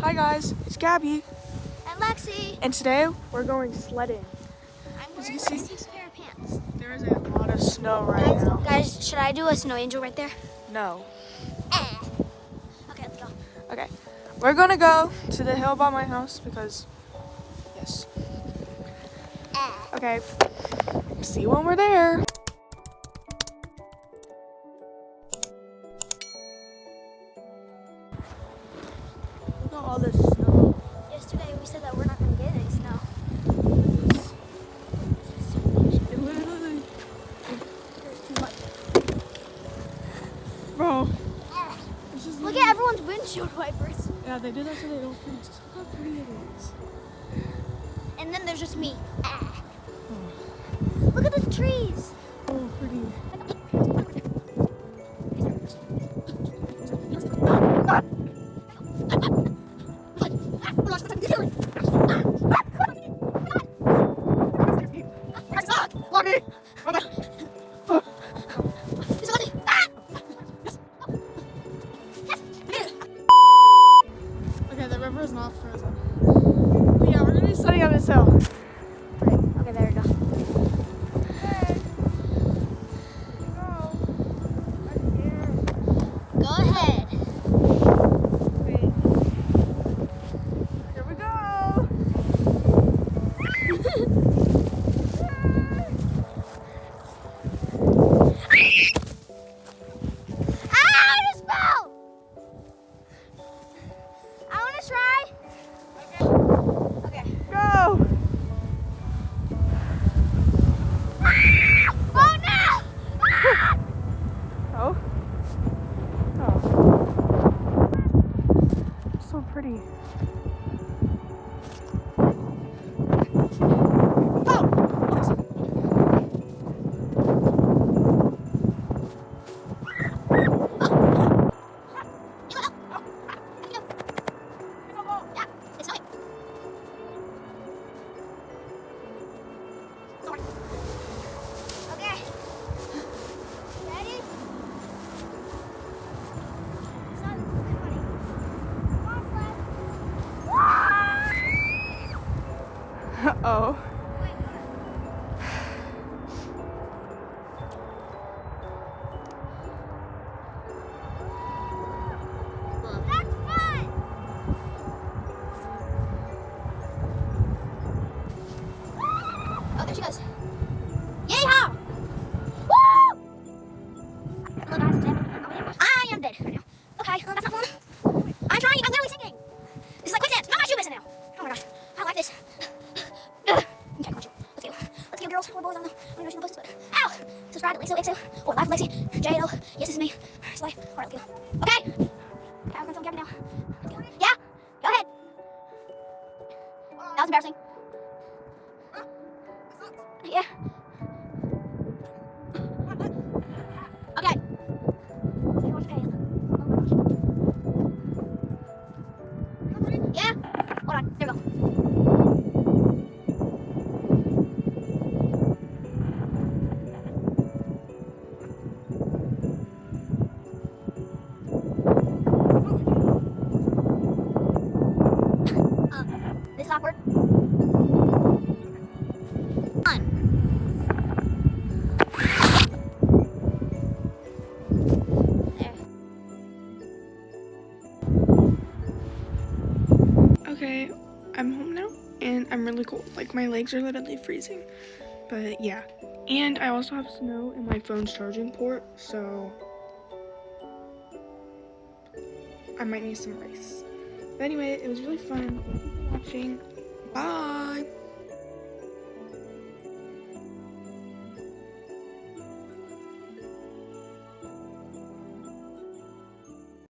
Hi guys, it's Gabby. And Lexi. And today we're going sledding. I'm As wearing you can see, 6 pair of pants. there is a lot of snow right now. Guys, should I do a snow angel right there? No. Okay, let's go. Okay, we're gonna go to the hill by my house because, yes. Okay, see you when we're there. Look at all this snow. Yesterday we said that we're not going to get any snow. It literally, there's too much. Bro. Look at everyone's windshield wipers. Yeah, they did that so they don't freeze. Look how pretty it is. And then there's just me. Look at these trees. Oh, pretty. Okay, the river is not frozen. But yeah, we're gonna be sledding on this hill. Okay, there we go. Go ahead. Wait. Here we go. I just fell. I want to try. Okay. Go. Oh no! Oh. Oh. So pretty. Oh. That's fun! Oh, there she goes. Yeehaw! Woo! I am dead right now. Okay, that's not fun. I'm trying, I'm literally singing. This is like quicksand. No, my shoe missing now. Oh my gosh, I like this. Okay, come on, let's go. Let's go, girls. We're boys on the Rushing the Places. Ow! Subscribe to Lexo, or Live with Lexi, JL. Yes, this is me. Slay. Alright, let's go. Okay. Okay, I'm gonna film Gabby now. Let's go. Yeah? Go ahead. That was embarrassing. Yeah. Okay. Yeah? Hold on. There we go. This is awkward. Okay, I'm home now and I'm really cold. Like my legs are literally freezing. But yeah. And I also have snow in my phone's charging port, so I might need some ice. But anyway, it was really fun. Thank you for watching. Bye!